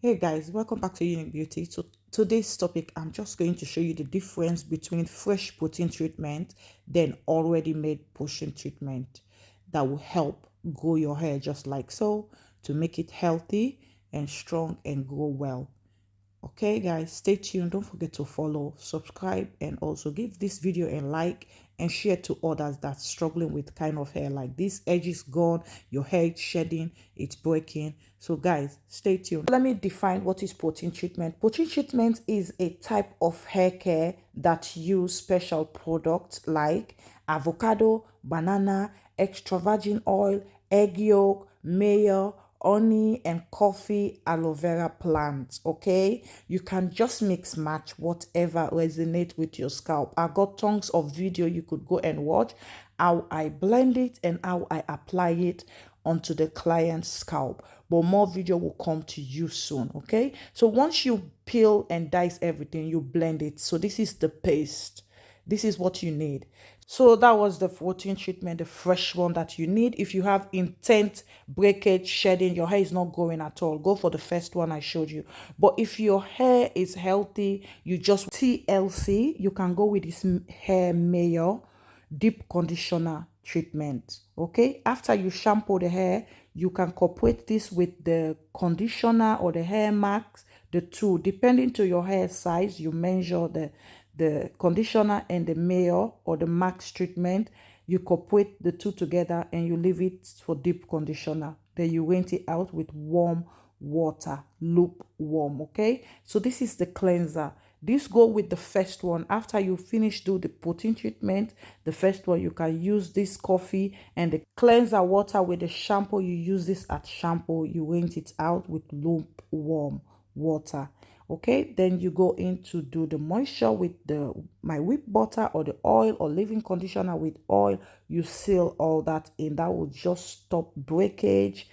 Hey guys, welcome back to Unique Beauty. So today's topic, I'm just going to show you the difference between fresh protein treatment then already made protein treatment that will help grow your hair just like so to make it healthy and strong and grow well. Okay guys, stay tuned. Don't forget to follow, subscribe, and also give this video a like and share to others that's struggling with kind of hair like this. Edge is gone, your hair is shedding, it's breaking. So guys, stay tuned. Let me define what is protein treatment. Protein treatment is a type of hair care that use special products like avocado, banana, extra virgin oil, egg yolk, mayo, honey, and coffee aloe vera plants. Okay, you can just mix match whatever resonates with your scalp. I got tons of video you could go and watch how I blend it and how I apply it onto the client's scalp, but more video will come to you soon. Okay, so once you peel and dice everything, you blend it. So this is the paste. This is what you need. So that was the protein treatment, the fresh one that you need. If you have intense breakage, shedding, your hair is not growing at all, go for the first one I showed you. But if your hair is healthy, you just TLC, you can go with this hair mayo deep conditioner treatment. Okay, after you shampoo the hair, you can incorporate this with the conditioner or the hair mask, the two, depending to your hair size. You measure the conditioner and the mayo or the max treatment. You incorporate the two together and you leave it for deep conditioner. Then you rinse it out with warm water, lukewarm. Okay, so this is the cleanser. This go with the first one. After you finish do the protein treatment, the first one, you can use this coffee and the cleanser water with the shampoo. You use this at shampoo, you rinse it out with lukewarm water. Okay, then you go in to do the moisture with the my whip butter or the oil or leave-in conditioner with oil. You seal all that in. That will just stop breakage,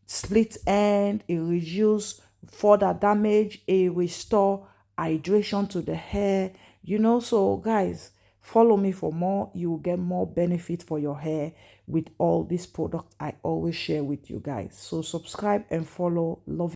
split end, it reduce further damage, it restore hydration to the hair. So guys, follow me for more. You will get more benefit for your hair with all these products I always share with you guys. So subscribe and follow. Love you.